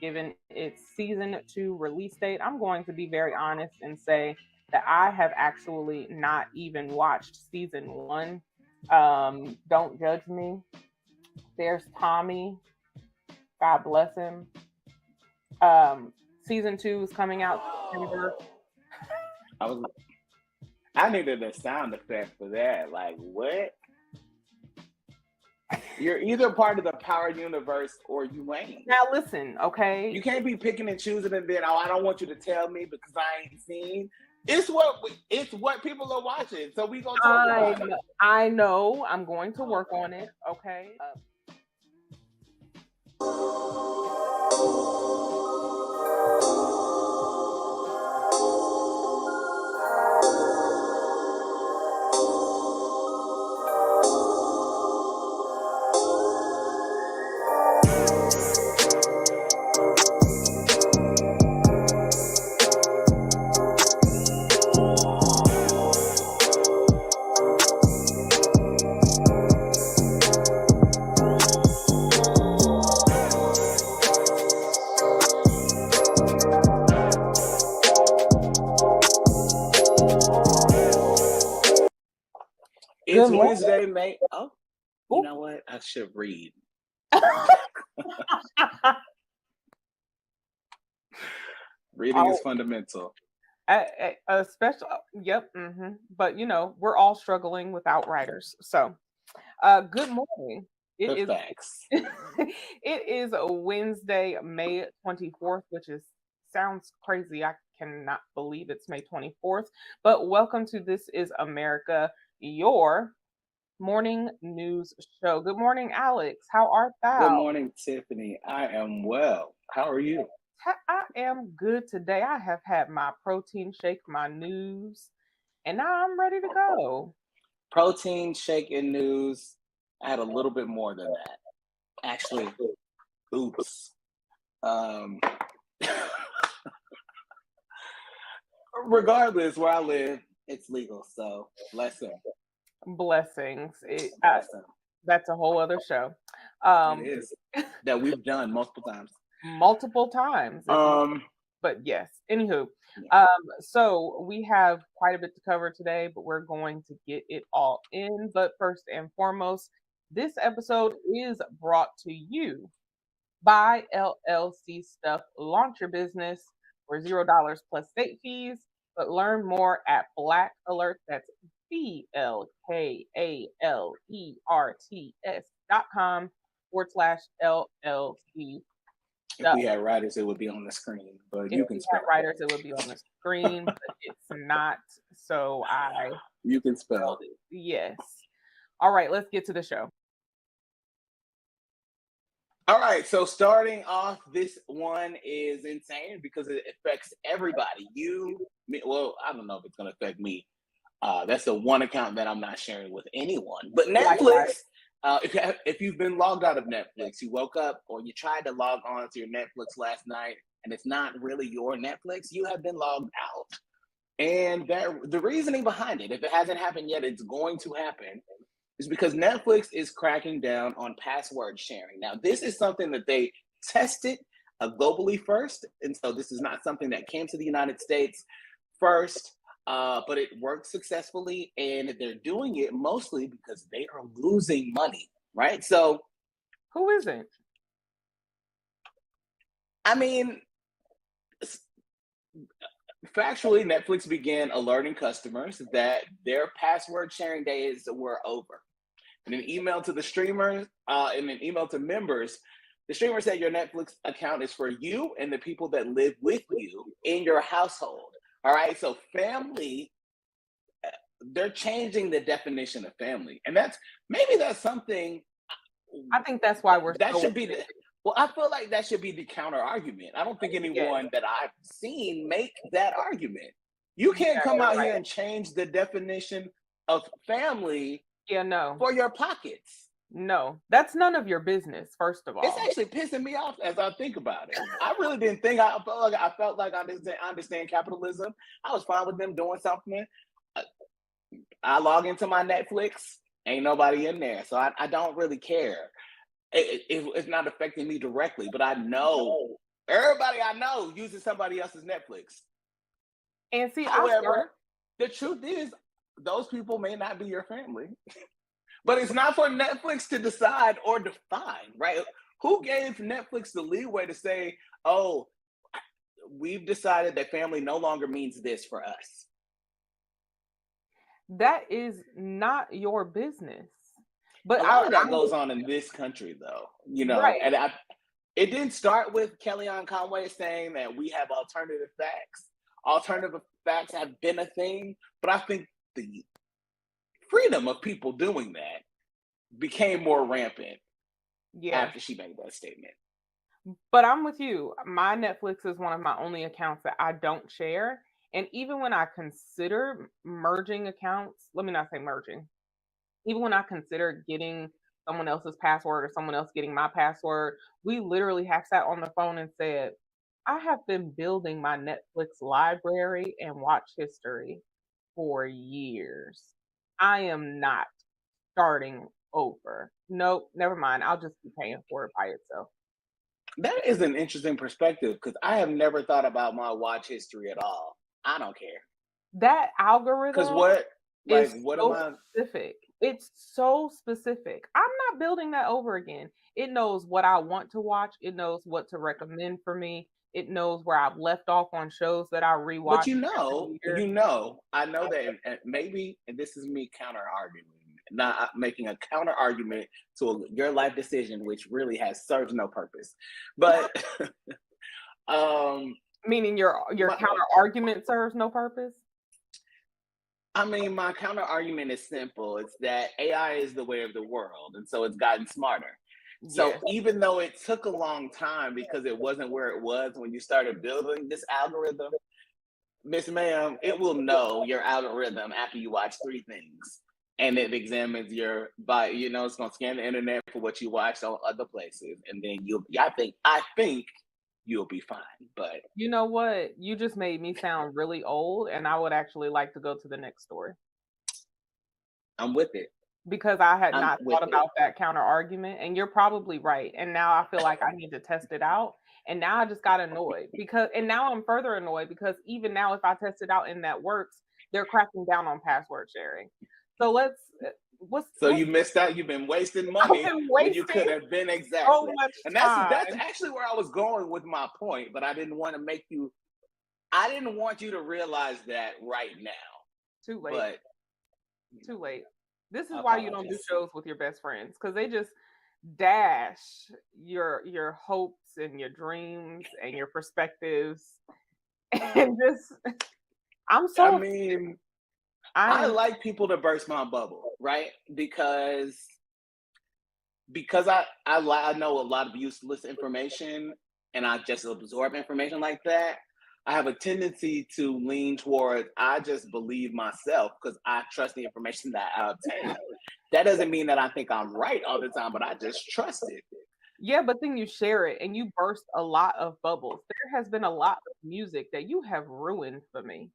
given its season 2 release date. I'm going to be very honest and say that I have actually not even watched season 1. Don't judge me. There's Tommy. God bless him. Season 2 is coming out September. I was. I needed a sound effect for that. Like, what? You're either part of the power universe or you ain't. Now listen, okay? You can't be picking and choosing and then, I don't want you to tell me because I ain't seen. It's what people are watching. So we gonna talk about it. I know. I'm going to work on it. Okay. It's Wednesday, May. Oh, you know what? I should read. Reading is fundamental. A special, yep. But we're all struggling without writers. So, good morning. Facts. It is a Wednesday, May 24th, which sounds crazy. I cannot believe it's May 24th. But welcome to This Is America, your morning news show. Good morning, Alex. How art thou? Good morning, Tiffanie. I am well. How are you? I am good today. I have had my protein shake, my news, and now I'm ready to go. Protein shake and news. I had a little bit more than that. Actually, oops. Regardless, where I live, it's legal. So Blessings. That's a whole other show. It is that we've done multiple times. But yes, anywho, so we have quite a bit to cover today, but we're going to get it all in. But first and foremost, this episode is brought to you by LLC Stuff. Launch your business for $0 plus state fees, but learn more at Black Alert. That's BLKALERTS.com/LLC. If we had writers, it would be on the screen. But you can spell. Writers, it would be on the screen, but it's not. So you can spell it. Yes. All right, let's get to the show. All right, so starting off, this one is insane because it affects everybody. Well, I don't know if it's going to affect me. That's the one account that I'm not sharing with anyone. But Netflix. If you've been logged out of Netflix, you woke up or you tried to log on to your Netflix last night and it's not really your Netflix, you have been logged out. And the reasoning behind it, if it hasn't happened yet, it's going to happen, is because Netflix is cracking down on password sharing. Now, this is something that they tested globally first. And so this is not something that came to the United States first. But it worked successfully, and they're doing it mostly because they are losing money, right? So, who isn't? I mean, factually, Netflix began alerting customers that their password sharing days were over. In an email to the streamers, in an email to members, the streamer said your Netflix account is for you and the people that live with you in your household. All right, so family, they're changing the definition of family. And that's something. I think that's why should be I feel like that should be the counter argument. I don't think anyone that I've seen make that argument. You can't come out here and change the definition of family for your pockets. No, that's none of your business, first of all. It's actually pissing me off as I think about it. I really didn't think I felt like I understand capitalism. I was fine with them doing something. I log into my Netflix, ain't nobody in there. So I don't really care. It's not affecting me directly, but I know Everybody I know uses somebody else's Netflix. And see, however, the truth is, those people may not be your family. But it's not for Netflix to decide or define, right? Who gave Netflix the leeway to say, oh, we've decided that family no longer means this for us? That is not your business. But a lot of that goes on in this country, though, right. And it didn't start with Kellyanne Conway saying that we have alternative facts. Alternative facts have been a thing, but I think the freedom of people doing that became more rampant after she made that statement. But I'm with you. My Netflix is one of my only accounts that I don't share. And even when I consider merging accounts, let me not say merging, even when I consider getting someone else's password or someone else getting my password, we literally have sat on the phone and said, I have been building my Netflix library and watch history for years. I am not starting over. Nope, never mind. I'll just be paying for it by itself. That is an interesting perspective because I have never thought about my watch history at all. I don't care. That algorithm is so specific. It's so specific. I'm not building that over again. It knows what I want to watch. It knows what to recommend for me. It knows where I've left off on shows that I rewatch. But I know that, and maybe, and this is me counter arguing, not making a counter argument to your life decision, which really serves no purpose. But meaning your counter argument serves no purpose? I mean, my counter argument is simple. It's that AI is the way of the world, and so it's gotten smarter. So even though it took a long time because it wasn't where it was when you started building this algorithm, Miss Ma'am, it will know your algorithm after you watch 3 things. And it examines it's going to scan the internet for what you watched on other places. And then I think you'll be fine. But you know what? You just made me sound really old, and I would actually like to go to the next story. I'm with it. Because I had not thought about that counter argument, and you're probably right. And now I feel like I need to test it out. And now I just got annoyed and now I'm further annoyed because even now, if I test it out and that works, they're cracking down on password sharing. So you missed out. You've been wasting money when you could have been exactly. So much and that's actually where I was going with my point, but I didn't want you to realize that right now. Too late. Too late. This is why you don't do shows with your best friends, because they just dash your hopes and your dreams and your perspectives. And I like people to burst my bubble, right? Because I know a lot of useless information and I just absorb information like that. I have a tendency to lean towards, I just believe myself because I trust the information that I obtain. That doesn't mean that I think I'm right all the time, but I just trust it. Yeah, but then you share it and you burst a lot of bubbles. There has been a lot of music that you have ruined for me.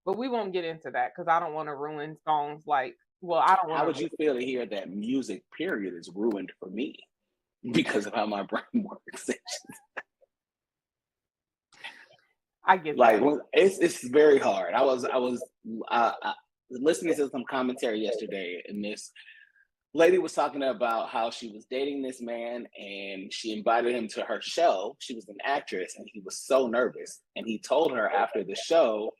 But we won't get into that because I don't want to ruin songs I don't want to. How would you feel to hear that music, period, is ruined for me because of how my brain works? I get that. It's very hard. I was listening to some commentary yesterday, and this lady was talking about how she was dating this man, and she invited him to her show. She was an actress, and he was so nervous. And he told her after the show,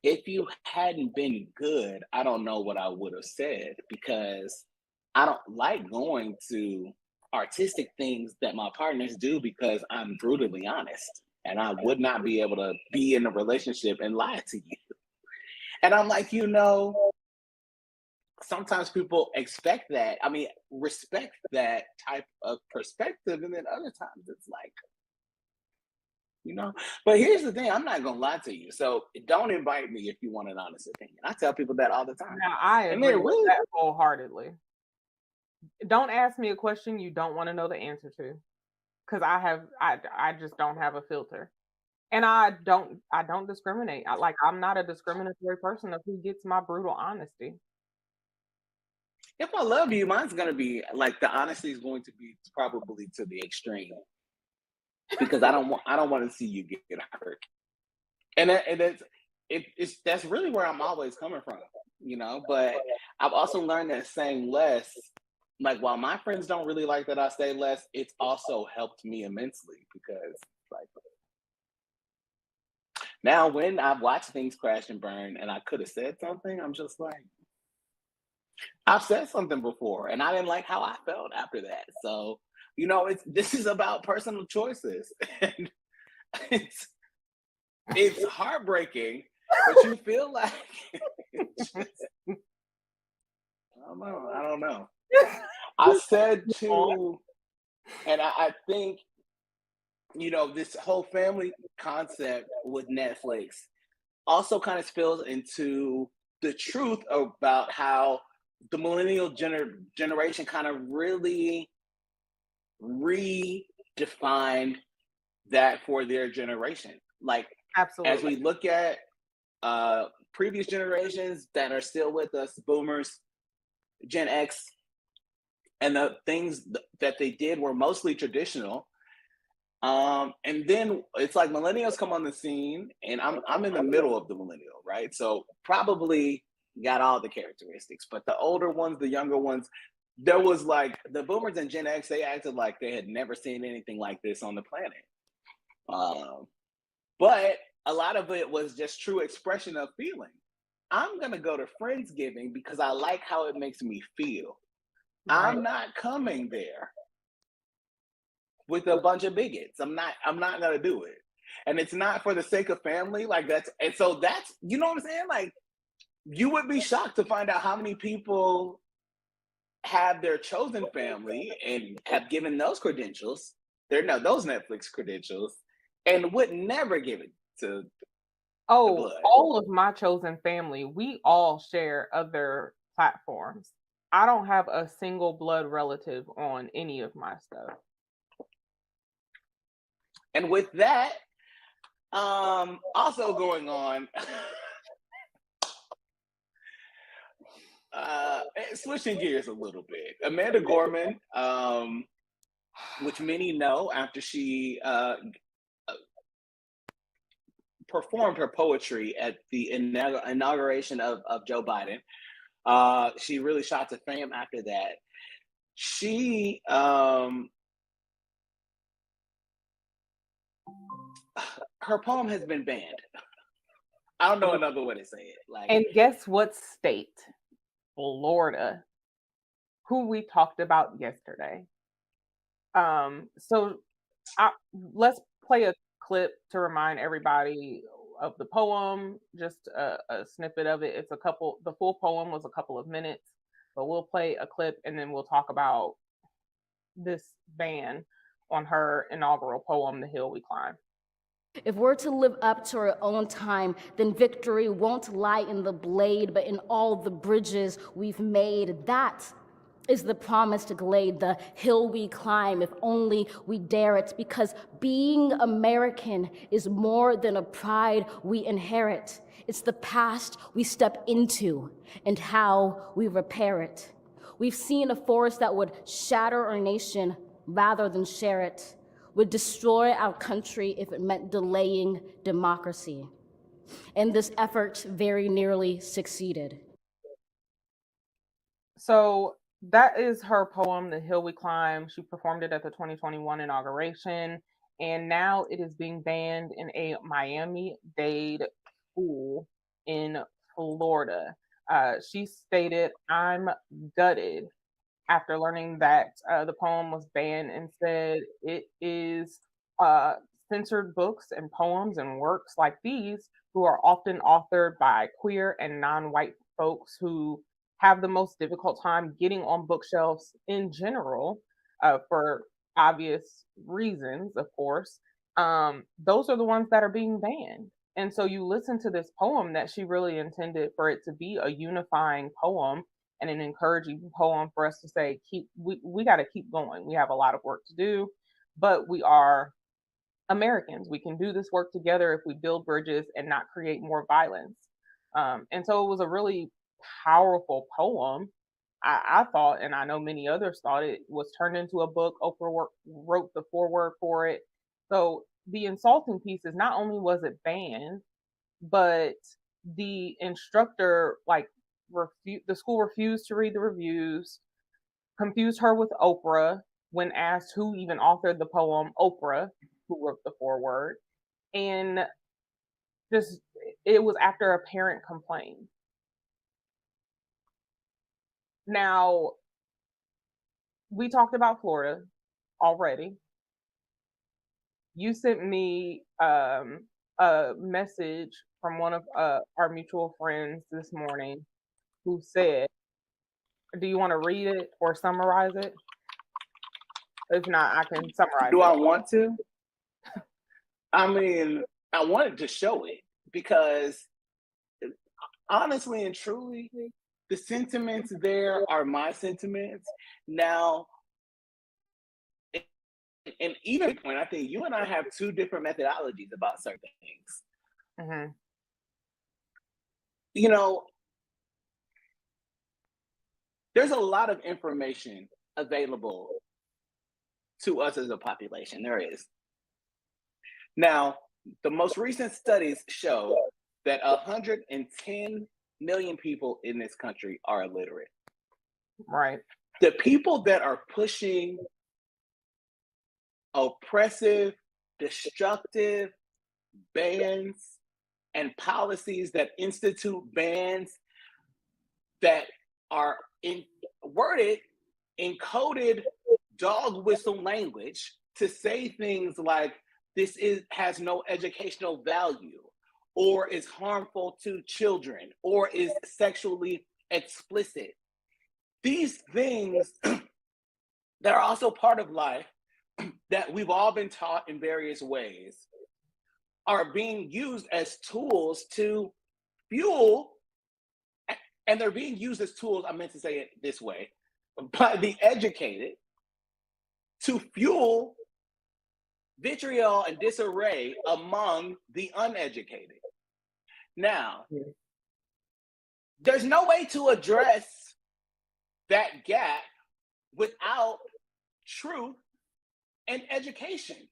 if you hadn't been good, I don't know what I would have said, because I don't like going to artistic things that my partners do because I'm brutally honest. And I would not be able to be in a relationship and lie to you. And I'm like, sometimes people expect that. I mean, respect that type of perspective. And then other times it's like, But here's the thing. I'm not going to lie to you. So don't invite me if you want an honest opinion. I tell people that all the time. Now, I agree with that wholeheartedly. Don't ask me a question you don't want to know the answer to. Because I just don't have a filter, and I don't discriminate. I'm not a discriminatory person of who gets my brutal honesty. If I love you, mine's gonna be the honesty is going to be probably to the extreme. because I don't want to see you get hurt. And that's really where I'm always coming from, But I've also learned that saying less, like while my friends don't really like that I say less, it's also helped me immensely because like now when I've watched things crash and burn and I could have said something, I'm just like, I've said something before and I didn't like how I felt after that. So, this is about personal choices. And it's it's heartbreaking, but you feel like I don't know. I said to, and I think, this whole family concept with Netflix also kind of spills into the truth about how the millennial generation kind of really redefined that for their generation. Like, as we Absolutely. look at previous generations that are still with us, boomers, Gen X, and the things that they did were mostly traditional. And then it's like millennials come on the scene, and I'm in the middle of the millennial, right? So probably got all the characteristics, but the older ones, the younger ones, there was like the boomers and Gen X, they acted like they had never seen anything like this on the planet. But a lot of it was just true expression of feeling. I'm gonna go to Friendsgiving because I like how it makes me feel. Right. I'm not coming there with a bunch of bigots. I'm not gonna do it. And it's not for the sake of family. Like that's you know what I'm saying? Like you would be shocked to find out how many people have their chosen family and have given those credentials. They're no those Netflix credentials and would never give it to the Oh, blood. all of my chosen family, we all share other platforms. I don't have a single blood relative on any of my stuff. And with that, also going on, switching gears a little bit, Amanda Gorman, which many know after she performed her poetry at the inauguration of Joe Biden. She really shot to fame after that. She her poem has been banned. I don't know another way to say it. Like, And guess what state? Florida, who we talked about yesterday. So let's play a clip to remind everybody of the poem, just a snippet of it. The full poem was a couple of minutes, but we'll play a clip and then we'll talk about this ban on her inaugural poem, The Hill We Climb. If we're to live up to our own time, then victory won't lie in the blade, but in all the bridges we've made. That is the promised glade, the hill we climb, if only we dare it, because being American is more than a pride we inherit. It's the past we step into and how we repair it. We've seen a force that would shatter our nation rather than share it, would destroy our country if it meant delaying democracy. And this effort very nearly succeeded. So that is her poem, The Hill We Climb. She performed it at the 2021 inauguration, and now it is being banned in a Miami-Dade school in Florida. She stated, "I'm gutted," after learning that the poem was banned, and said it is censored books and poems and works like these, who are often authored by queer and non-white folks who have the most difficult time getting on bookshelves in general, for obvious reasons, of course. Those are the ones that are being banned. And so you listen to this poem that she really intended for it to be a unifying poem and an encouraging poem for us to say, we got to keep going. We have a lot of work to do, but we are Americans. We can do this work together if we build bridges and not create more violence. And so it was a really powerful poem. I thought, and I know many others thought, it was turned into a book. Oprah wrote the foreword for it. So the insulting piece is not only was it banned, but the instructor the school refused to read the reviews, confused her with Oprah when asked who even authored the poem. Oprah, who wrote the foreword, and just it was after a parent complained. Now, we talked about Florida already. You sent me a message from one of our mutual friends this morning who said, do you want to read it or summarize it? If not, I can summarize Do it. I want to? I mean, I wanted to show it because honestly and truly, the sentiments there are my sentiments. Now, and even when I think you and I have two different methodologies about certain things. Mm-hmm. You know, there's a lot of information available to us as a population. There is. Now, the most recent studies show that 110 million people in this country are illiterate. Right. The people that are pushing oppressive, destructive bans and policies that institute bans that are worded, encoded dog whistle language to say things like this has no educational value, or is harmful to children, or is sexually explicit. These things that are also part of life that we've all been taught in various ways are being used as tools to fuel, and they're being used as tools, I meant to say it this way, by the educated to fuel vitriol and disarray among the uneducated. Now, there's no way to address that gap without truth and education.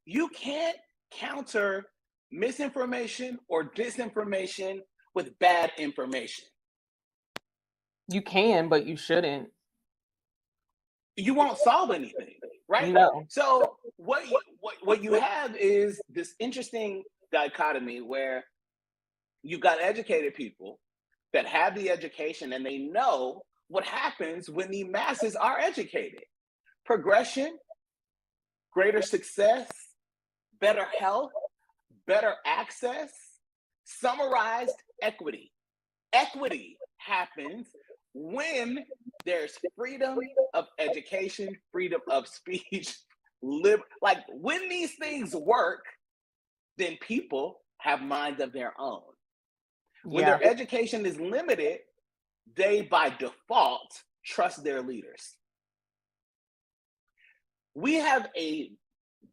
You can't counter misinformation or disinformation with bad information. You can, but you shouldn't. You won't solve anything, right? No. So what you have is this interesting dichotomy where you've got educated people that have the education and they know what happens when the masses are educated. Progression, greater success, better health, better access, summarized equity. Equity happens when there's freedom of education, freedom of speech, like when these things work, then people have minds of their own. When their education is limited, they by default trust their leaders. We have a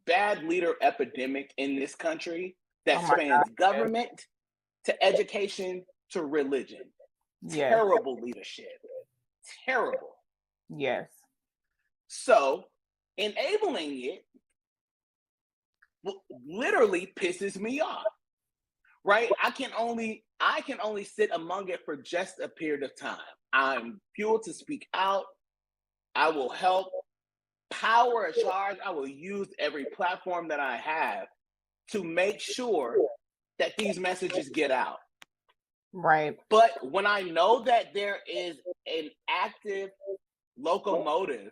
bad leader epidemic in this country that spans government to education to religion. Terrible leadership. Terrible. Yes. So enabling it literally pisses me off. Right? I can only sit among it for just a period of time. I'm fueled to speak out. I will help. Power a charge. I will use every platform that I have to make sure that these messages get out. Right. But when I know that there is an active locomotive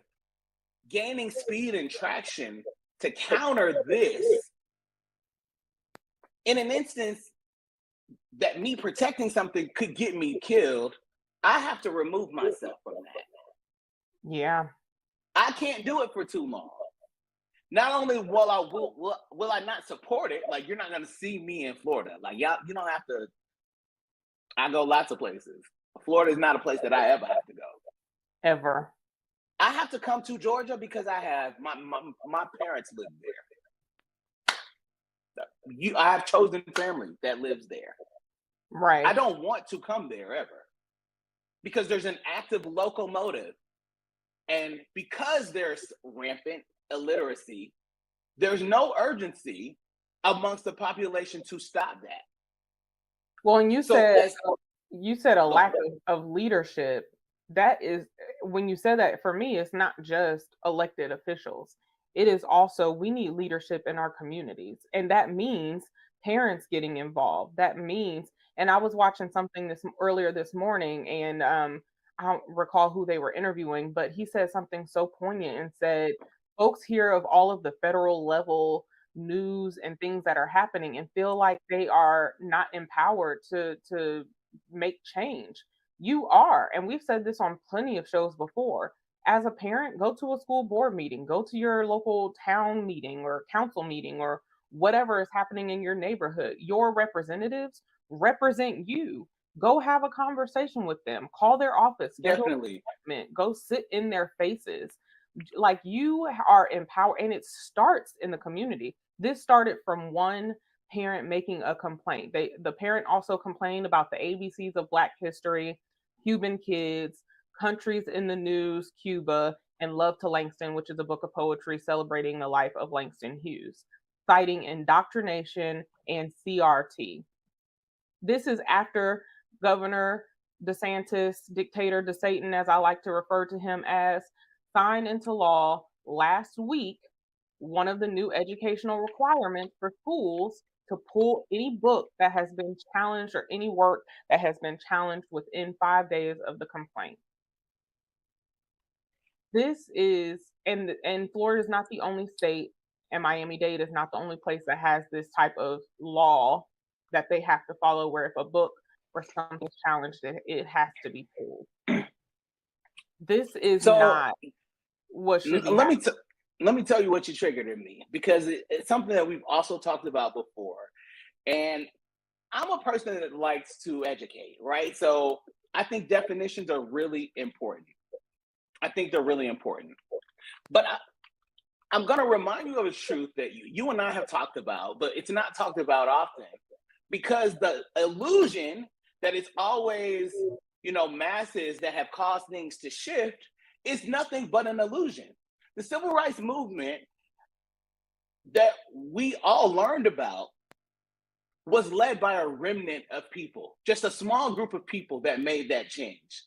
gaining speed and traction to counter this, in an instance that me protecting something could get me killed, I have to remove myself from that. Yeah. I can't do it for too long. Not only will I not support it, like you're not gonna see me in Florida. Like y'all, you don't have to. I go lots of places. Florida is not a place that I ever have to go. Ever. I have to come to Georgia because I have my parents live there. I have chosen family that lives there. Right. I don't want to come there ever because there's an active locomotive. And because there's rampant illiteracy, there's no urgency amongst the population to stop that. Well, and you So said a lack of leadership. That is, when you said that, for me, it's not just elected officials. It is also, we need leadership in our communities. And that means parents getting involved. That means, and I was watching something earlier this morning, and I don't recall who they were interviewing, but he said something so poignant and said, folks hear of all of the federal level news and things that are happening and feel like they are not empowered to make change. You are, and we've said this on plenty of shows before. As a parent, go to a school board meeting, go to your local town meeting or council meeting or whatever is happening in your neighborhood. Your representatives represent you. Go have a conversation with them, call their office, schedule an definitely, appointment, go sit in their faces. Like, you are empowered, and it starts in the community. This started from one parent making a complaint. The parent also complained about the ABCs of Black history, Cuban kids, countries in the news, Cuba, and Love to Langston, which is a book of poetry celebrating the life of Langston Hughes, citing indoctrination and CRT. This is after Governor DeSantis, dictator DeSatan, as I like to refer to him as, signed into law last week one of the new educational requirements for schools to pull any book that has been challenged or any work that has been challenged within 5 days of the complaint. This is, and Florida is not the only state, and Miami-Dade is not the only place that has this type of law that they have to follow, where if a book or something's challenged, it has to be pulled. This is not what should be happening. Let me tell you what you triggered in me, because it's something that we've also talked about before. And I'm a person that likes to educate, right? So I think definitions are really important. I think they're really important. But I'm going to remind you of a truth that you and I have talked about, but it's not talked about often, because the illusion that it's always, masses that have caused things to shift is nothing but an illusion. The civil rights movement that we all learned about was led by a remnant of people, just a small group of people that made that change.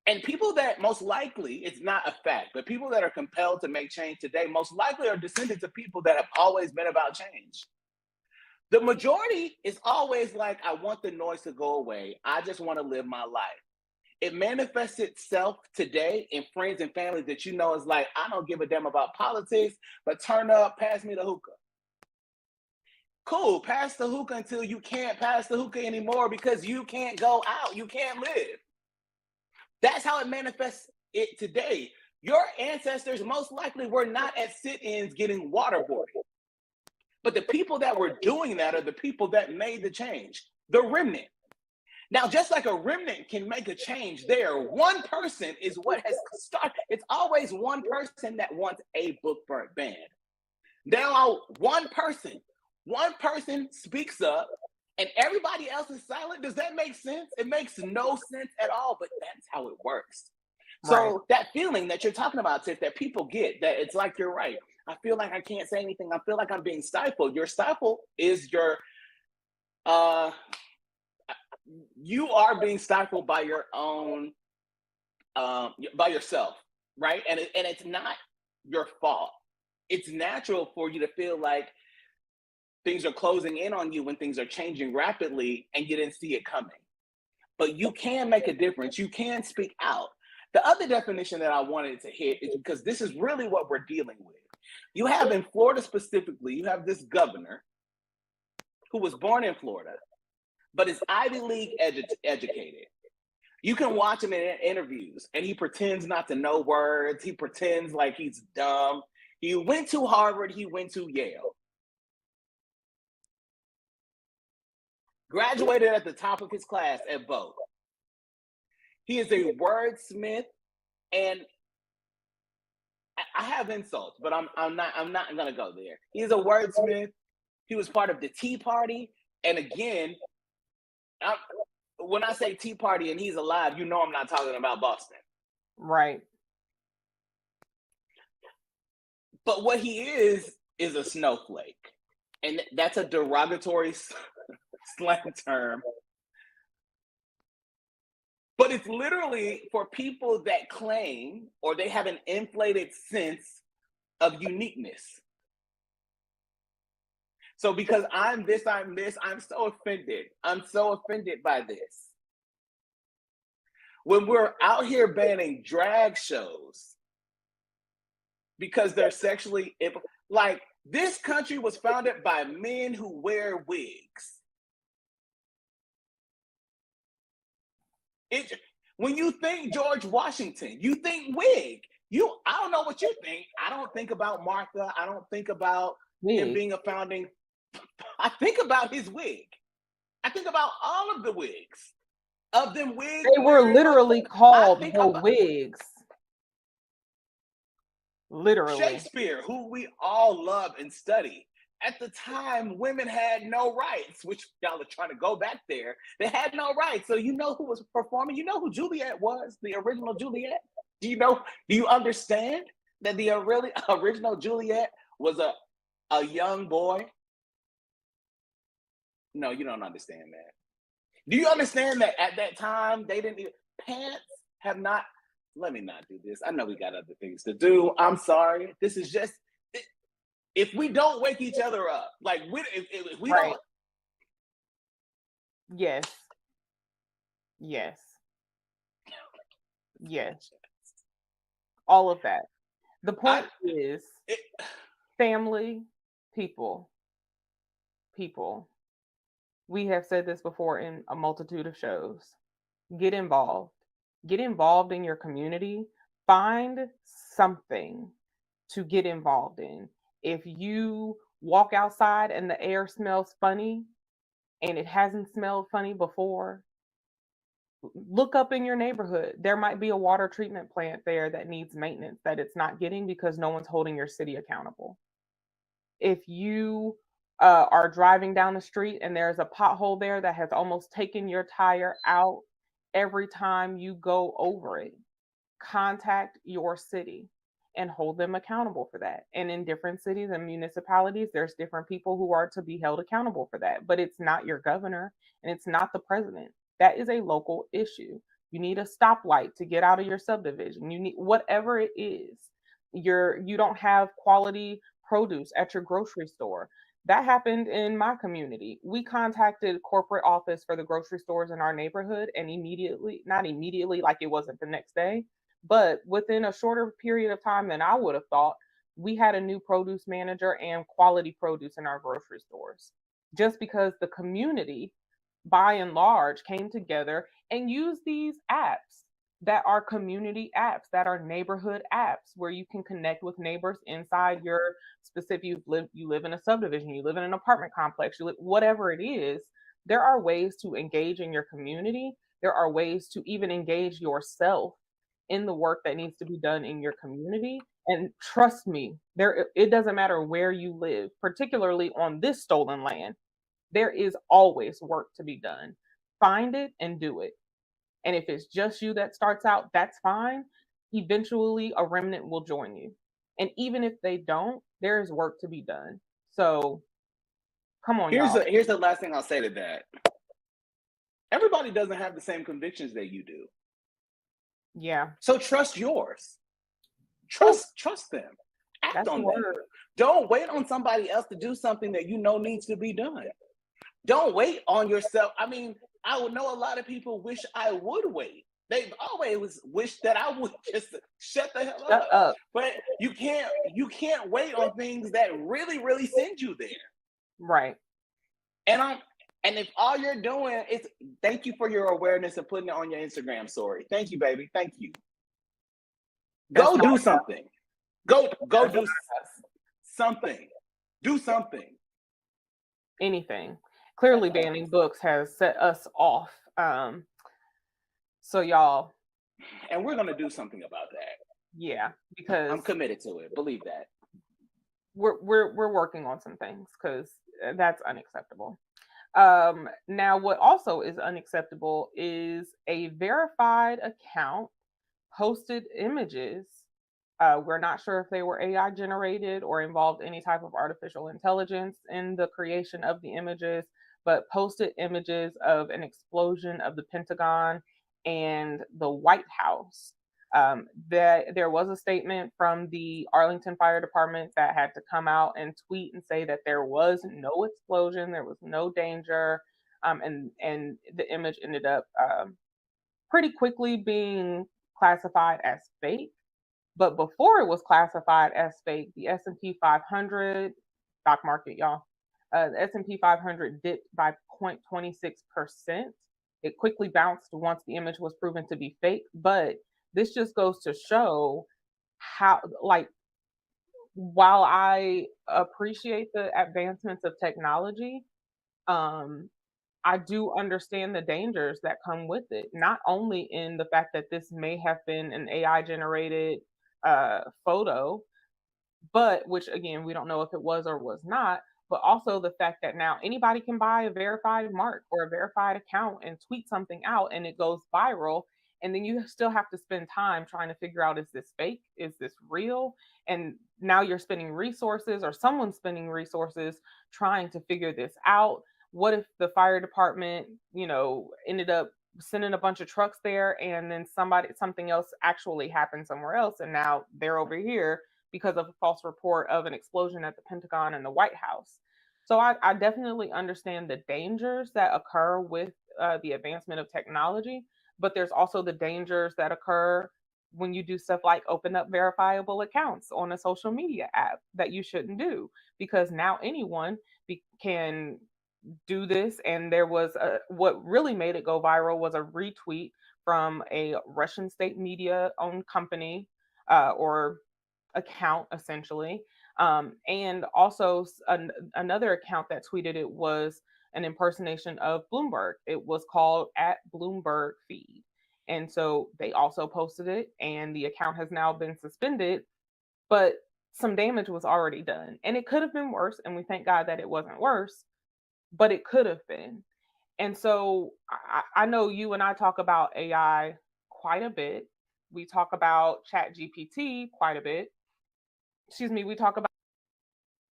And people that most likely, it's not a fact, but people that are compelled to make change today most likely are descendants of people that have always been about change. The majority is always like, I want the noise to go away. I just want to live my life. It manifests itself today in friends and family that is like, I don't give a damn about politics, but turn up, pass me the hookah. Cool, pass the hookah until you can't pass the hookah anymore because you can't go out, you can't live. That's how it manifests it today. Your ancestors most likely were not at sit-ins getting waterboarded. But the people that were doing that are the people that made the change, the remnant. Now, just like a remnant can make a change there, one person is what has started. It's always one person that wants a book banned. Now, one person speaks up and everybody else is silent. Does that make sense? It makes no sense at all, but that's how it works. So that feeling that you're talking about, Tiff, that people get, that it's like, you're right. I feel like I can't say anything. I feel like I'm being stifled. Your stifle is your, you are being stifled by your own, by yourself, right? And it's not your fault. It's natural for you to feel like things are closing in on you when things are changing rapidly and you didn't see it coming. But you can make a difference. You can speak out. The other definition that I wanted to hit is because this is really what we're dealing with. You have in Florida specifically, you have this governor who was born in Florida, but is Ivy League educated. You can watch him in interviews and he pretends not to know words. He pretends like he's dumb. He went to Harvard, he went to Yale. Graduated at the top of his class at both. He is a wordsmith, and I have insults, but I'm not gonna go there. He's a wordsmith. He was part of the Tea Party, and again, when I say Tea Party and he's alive, I'm not talking about Boston. Right. But what he is is a snowflake. And that's a derogatory slang term. But it's literally for people that claim or they have an inflated sense of uniqueness. So because I'm this, I'm so offended. I'm so offended by this. When we're out here banning drag shows because they're sexually, like, this country was founded by men who wear wigs. When you think George Washington, you think wig. I don't know what you think. I don't think about Martha. I don't think about him being a founding. I think about his wig. I think about all of the wigs. Of them wigs. They were literally called the wigs. Literally. Shakespeare, who we all love and study. At the time, women had no rights, which y'all are trying to go back there. They had no rights. So you know who was performing? You know who Juliet was, the original Juliet? Do you understand that the original Juliet was a young boy? No, you don't understand that. Do you understand that at that time, they didn't even, pants have not, let me not do this. I know we got other things to do. I'm sorry. This is just, if we don't wake each other up, like if we don't. Yes. Yes. Yes. All of that. The point is family, people. We have said this before in a multitude of shows. Get involved. Get involved in your community. Find something to get involved in. If you walk outside and the air smells funny and it hasn't smelled funny before, look up in your neighborhood. There might be a water treatment plant there that needs maintenance that it's not getting because no one's holding your city accountable. If you are driving down the street and there's a pothole there that has almost taken your tire out every time you go over it, contact your city and hold them accountable for that. And in different cities and municipalities, there's different people who are to be held accountable for that. But it's not your governor and it's not the president. That is a local issue. You need a stoplight to get out of your subdivision. You need whatever it is. You don't have quality produce at your grocery store. That happened in my community. We contacted corporate office for the grocery stores in our neighborhood, and not immediately, like it wasn't the next day, but within a shorter period of time than I would have thought, we had a new produce manager and quality produce in our grocery stores. Just because the community, by and large, came together and used these apps that are community apps, that are neighborhood apps, where you can connect with neighbors inside your specific, you live in a subdivision, you live in an apartment complex, whatever it is. There are ways to engage in your community. There are ways to even engage yourself in the work that needs to be done in your community. And trust me, it doesn't matter where you live, particularly on this stolen land, there is always work to be done. Find it and do it. And if it's just you that starts out, that's fine. Eventually, a remnant will join you. And even if they don't, there is work to be done. So, come on, y'all. Here's the last thing I'll say to that. Everybody doesn't have the same convictions that you do. Yeah. So trust yours. Trust them. Act on them. Don't wait on somebody else to do something that you know needs to be done. Don't wait on yourself. I mean, I would know a lot of people wish I would wait. They've always wished that I would just shut the hell up. But you can't wait on things that really, really send you there. Right. And if all you're doing is, thank you for your awareness and putting it on your Instagram story. Thank you, baby. Thank you. Go do something. Go do something. Do something. Anything. Clearly, banning books has set us off. So y'all. And we're gonna do something about that. Yeah, because I'm committed to it. Believe that. We're working on some things because that's unacceptable. Now, what also is unacceptable is a verified account posted images We're not sure if they were AI generated or involved any type of artificial intelligence in the creation of the images, but posted images of an explosion of the Pentagon and the White House. That there was a statement from the Arlington Fire Department that had to come out and tweet and say that there was no explosion, there was no danger, and the image ended up pretty quickly being classified as fake. But before it was classified as fake, the S&P 500 stock market, y'all, the S&P 500 dipped by 0.26%. It quickly bounced once the image was proven to be fake. But this just goes to show how, like, while I appreciate the advancements of technology, um, I do understand the dangers that come with it, not only in the fact that this may have been an AI generated photo, but which again, we don't know if it was or was not, but also the fact that now anybody can buy a verified mark or a verified account and tweet something out and it goes viral. And then you still have to spend time trying to figure out, is this fake? Is this real? And now you're spending resources, or someone's spending resources trying to figure this out. What if the fire department, ended up sending a bunch of trucks there and then something else actually happened somewhere else and now they're over here because of a false report of an explosion at the Pentagon and the White House. So I definitely understand the dangers that occur with the advancement of technology, but there's also the dangers that occur when you do stuff like open up verifiable accounts on a social media app that you shouldn't do, because now anyone can do this. And there was what really made it go viral was a retweet from a Russian state media owned company, or account essentially. And also another account that tweeted it was an impersonation of Bloomberg. It was called at Bloomberg Feed. And so they also posted it, and the account has now been suspended, but some damage was already done. And it could have been worse. And we thank God that it wasn't worse, but it could have been. And so I know you and I talk about AI quite a bit. We talk about Chat GPT quite a bit. Excuse me, we talk about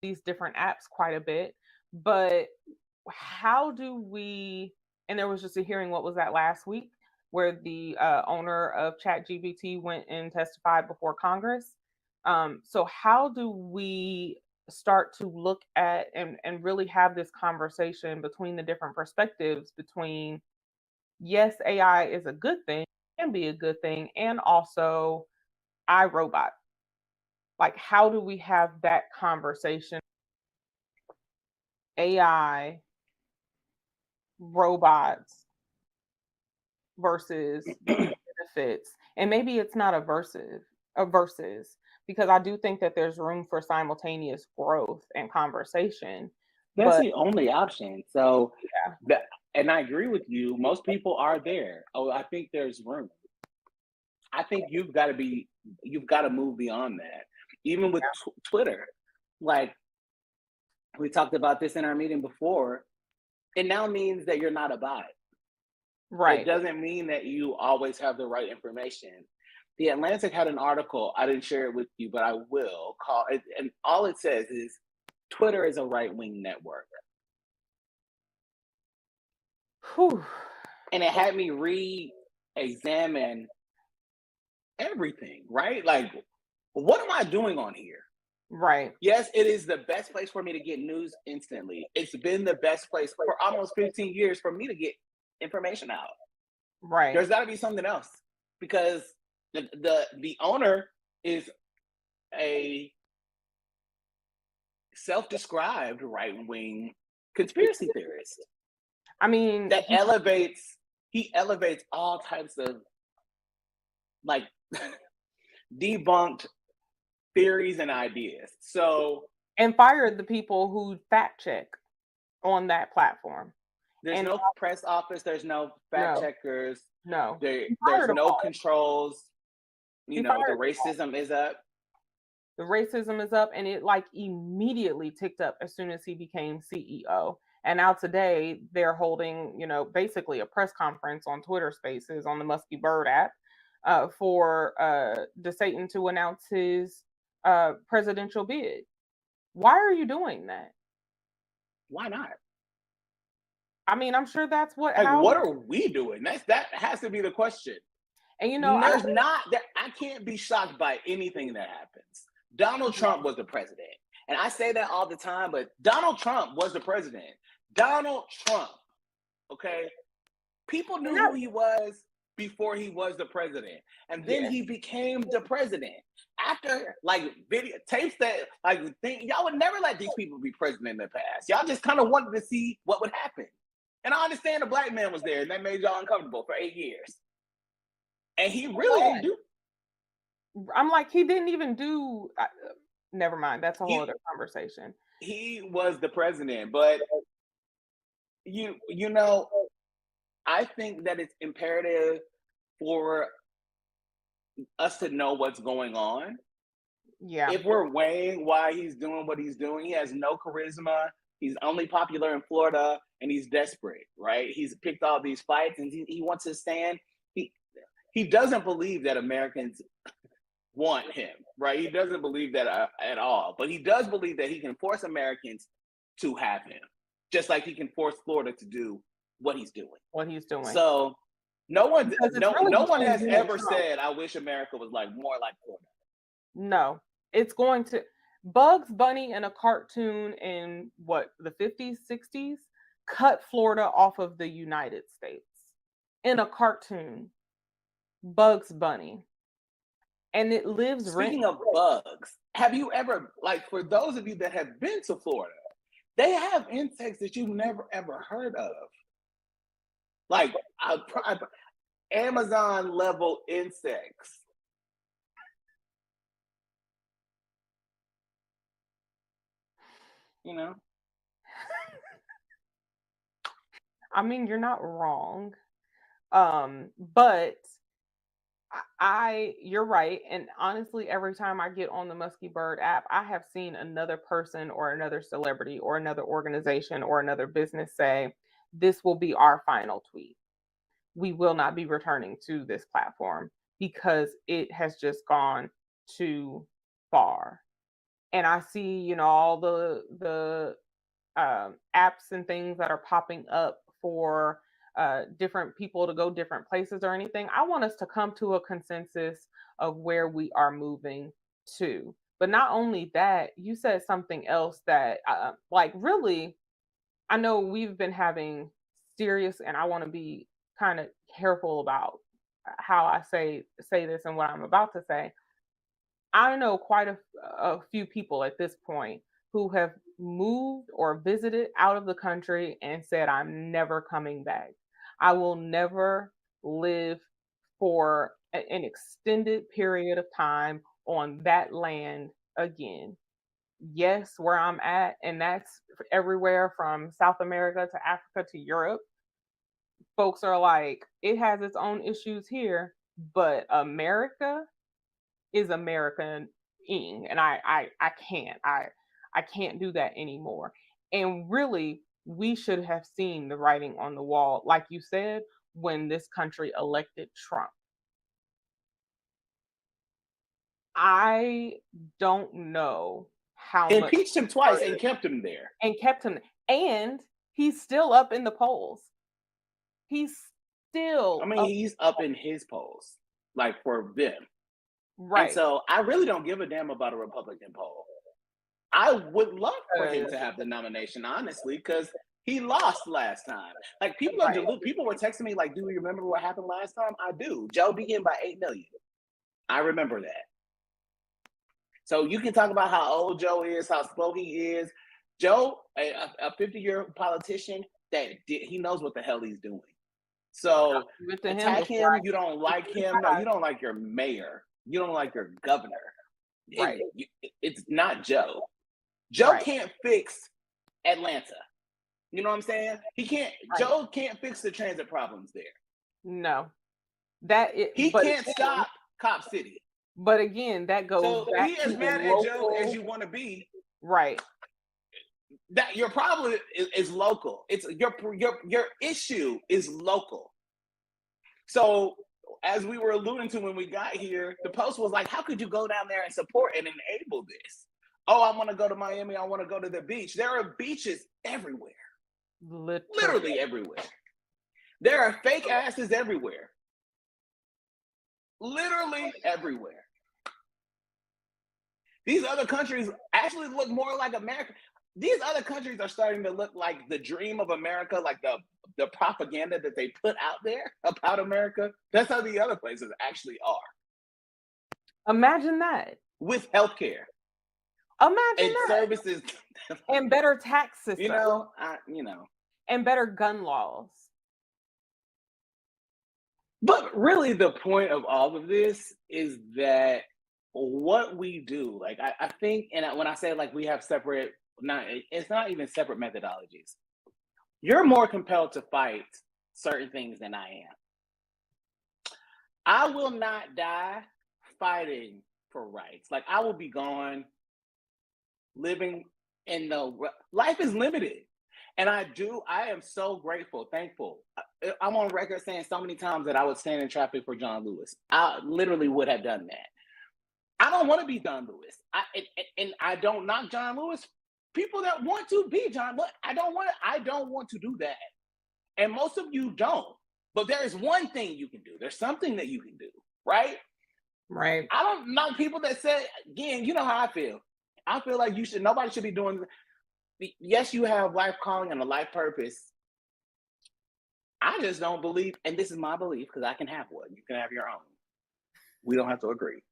these different apps quite a bit, but how do we, and there was just a hearing, what was that, last week, where the owner of ChatGPT went and testified before Congress. So how do we start to look at and really have this conversation between the different perspectives between, yes, AI is a good thing, can be a good thing, and also iRobot. Like, how do we have that conversation? AI, robots versus the benefits. And maybe it's not a versus, because I do think that there's room for simultaneous growth and conversation. That's But the only option. So, yeah, and I agree with you. Most people are there. Oh, I think there's room. I think you've got to move beyond that. Even with Twitter, like we talked about this in our meeting before, it now means that you're not a bot. right. It doesn't mean that you always have the right information. The Atlantic had an article, I didn't share it with you, but I will, call it, and all it says is Twitter is a right-wing network. Whew. And it had me re-examine everything, right? Like, what am I doing on here? Right. Yes, it is the best place for me to get news instantly. It's been the best place for almost 15 years for me to get information out. Right. There's got to be something else, because the owner is a self-described right-wing conspiracy theorist. I mean, that he elevates all types of like debunked theories and ideas. So, and fired the people who fact check on that platform. There's no press office, there's no fact checkers, no, there's no controls. The racism is up. The racism is up, and it like immediately ticked up as soon as he became CEO. And now today they're holding, basically a press conference on Twitter Spaces on the Musky Bird app, for DeSatan to announce his presidential bid. Why are you doing that? Why not? I mean, I'm sure that's what. Like, what are we doing? That has to be the question. And you know, there's not that I can't be shocked by anything that happens. Donald Trump was the president, and I say that all the time. But Donald Trump was the president. Donald Trump. Okay, people knew who he was before he was the president, and then he became the president. After like video tapes that y'all would never let these people be president in the past. Y'all just kind of wanted to see what would happen. And I understand the black man was there, and that made y'all uncomfortable for 8 years. And he really didn't do. I'm like, he didn't even do. Never mind. That's a whole other conversation. He was the president, but you know, I think that it's imperative for us to know what's going on. Yeah. If we're weighing why he's doing what he's doing, he has no charisma. He's only popular in Florida, and he's desperate, right? He's picked all these fights, and he wants to stand. He doesn't believe that Americans want him, right? He doesn't believe that at all. But he does believe that he can force Americans to have him, just like he can force Florida to do what he's doing. So no one has ever said, "I wish America was like more like Florida." No, it's going to. Bugs Bunny in a cartoon in the 50s, 60s cut Florida off of the United States in a cartoon. Bugs Bunny. And it lives. Speaking of bugs, have you ever, like, for those of you that have been to Florida, they have insects that you've never ever heard of, like Amazon level insects. You know, I mean, you're not wrong, but you're right. And honestly, every time I get on the Musky Bird app, I have seen another person or another celebrity or another organization or another business say, "This will be our final tweet. We will not be returning to this platform because it has just gone too far." And I see, all the apps and things that are popping up for different people to go different places or anything. I want us to come to a consensus of where we are moving to. But not only that, you said something else that, really, I know we've been having serious, and I want to be kind of careful about how I say this and what I'm about to say. I know quite a few people at this point who have moved or visited out of the country and said, "I'm never coming back. I will never live for an extended period of time on that land again." Yes, where I'm at, and that's everywhere from South America to Africa to Europe. Folks are like, it has its own issues here, but America is American-ing, and I can't do that anymore. And really, we should have seen the writing on the wall, like you said, when this country elected Trump. I don't know how impeached him twice and kept him there. And he's still up in the polls. He's up in his polls, like, for them. Right. And so I really don't give a damn about a Republican poll. I would love for him to have the nomination, honestly, because he lost last time. Like, people were texting me like, "Do you remember what happened last time?" I do. Joe beat him by 8 million. I remember that. So you can talk about how old Joe is, how slow he is. Joe, a 50-year politician, he knows what the hell he's doing. So attack him. You don't like him. No, you don't like your mayor. You don't like your governor. Right. It's not Joe. Joe can't fix Atlanta. You know what I'm saying? He can't. Right. Joe can't fix the transit problems there. No. He can't stop Cop City. But again, that goes back be as mad at Joe as you want to be. Right. That your problem is local. It's your issue is local. So as we were alluding to when we got here, the post was like, how could you go down there and support and enable this? Oh, I want to go to Miami. I want to go to the beach. There are beaches everywhere. Literally everywhere. There are fake asses everywhere. Literally everywhere. These other countries actually look more like America. These other countries are starting to look like the dream of America, like the propaganda that they put out there about America. That's how the other places actually are. Imagine that. With healthcare. Imagine and that. Services. And better tax systems. You know. And better gun laws. But really the point of all of this is that what we do, like I think, and when I say like we have separate, it's not even separate methodologies. You're more compelled to fight certain things than I am. I will not die fighting for rights. Like I will be gone living in life is limited. And I am so grateful, thankful. I'm on record saying so many times that I would stand in traffic for John Lewis. I literally would have done that. I don't want to be John Lewis. And I don't knock John Lewis. People that want to be John, but I don't want to do that. And most of you don't. But there is one thing you can do. There's something that you can do, right? Right. I don't knock people that say, again, you know how I feel. I feel like nobody should be doing. Yes, you have life calling and a life purpose. I just don't believe, and this is my belief because I can have one. You can have your own. We don't have to agree.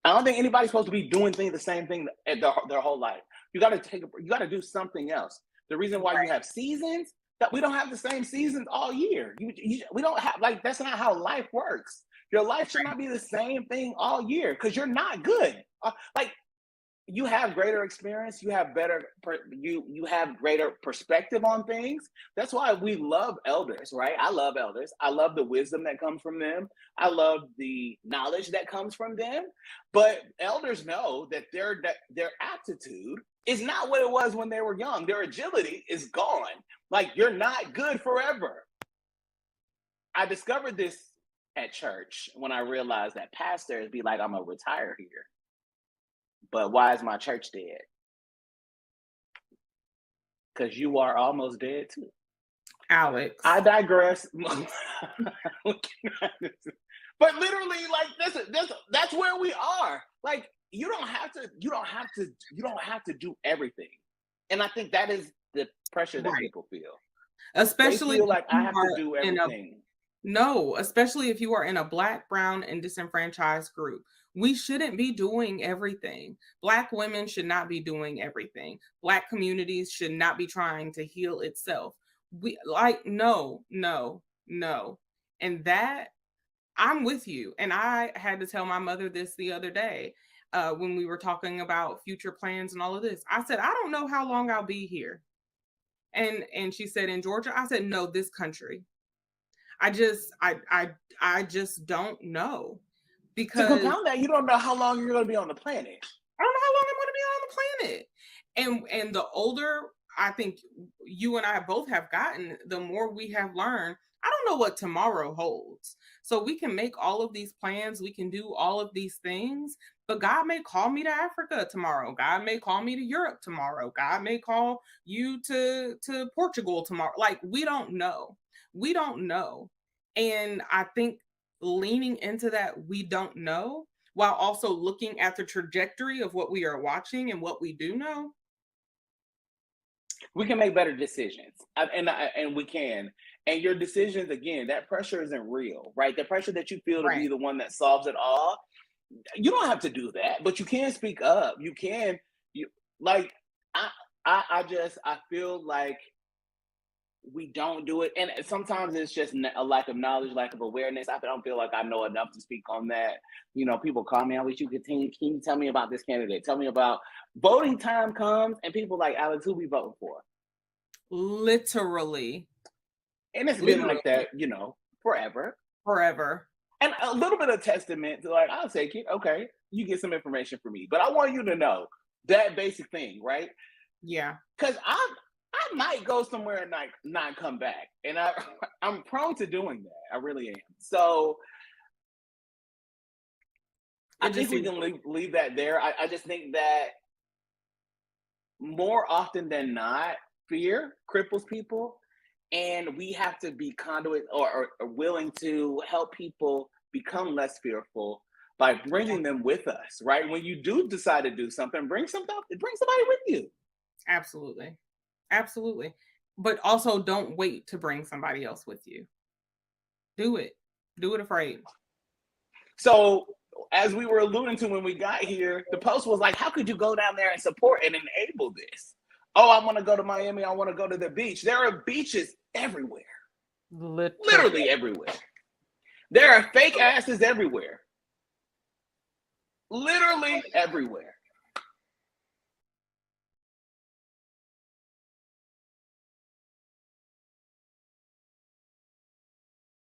I don't think anybody's supposed to be doing the same thing their whole life. You got to do something else. The reason why you have seasons, that we don't have the same seasons all year. We don't have, like, that's not how life works. Your life should not be the same thing all year because you're not good. You have greater experience, you have greater perspective on things. That's why we love elders, right? I love elders. I love the wisdom that comes from them. I love the knowledge that comes from them. But elders know that their aptitude is not what it was when they were young. Their agility is gone. Like, you're not good forever. I discovered this at church when I realized that pastors be like, I'm gonna retire here. But why is my church dead? Because you are almost dead too. Alex. I digress. But literally, like that's where we are. Like, you don't have to do everything. And I think that is the pressure that people feel. Especially they feel like I have to do everything. Especially if you are in a Black, brown, and disenfranchised group. We shouldn't be doing everything. Black women should not be doing everything. Black communities should not be trying to heal itself. No. And that, I'm with you. And I had to tell my mother this the other day when we were talking about future plans and all of this. I said, I don't know how long I'll be here. And she said, in Georgia? I said, no, this country. I just don't know. Because to compound that, you don't know how long you're going to be on the planet. I don't know how long I'm going to be on the planet. And the older I think you and I both have gotten, the more we have learned, I don't know what tomorrow holds. So we can make all of these plans, we can do all of these things, but God may call me to Africa tomorrow. God may call me to Europe tomorrow. God may call you to Portugal tomorrow. Like, we don't know. We don't know. And I think leaning into that we don't know, while also looking at the trajectory of what we are watching and what we do know, we can make better decisions. And we can. And your decisions, again, that pressure isn't real, right? The pressure that you feel to be the one that solves it all, you don't have to do that, but you can speak up. You can, I feel like we don't do it. And sometimes it's just a lack of knowledge, lack of awareness. I don't feel like I know enough to speak on that. You know, people call me, I wish you could can you tell me about this candidate? Tell me about voting time comes and people like, Alex, who we voting for? Literally. And it's been like that, you know, forever. And a little bit of testament to, like, I'll take it. Okay, you get some information from me. But I want you to know that basic thing, right? Yeah. Because I might go somewhere and not come back. And I'm prone to doing that. I really am. So I think we can leave that there. I just think that more often than not, fear cripples people, and we have to be conduit or willing to help people become less fearful by bringing them with us, right? When you do decide to do something, bring somebody with you. Absolutely. Absolutely. But also don't wait to bring somebody else with you. Do it. Do it afraid. So as we were alluding to when we got here, the post was like, how could you go down there and support and enable this? Oh, I want to go to Miami. I want to go to the beach. There are beaches everywhere. Literally everywhere. There are fake asses everywhere. Literally everywhere.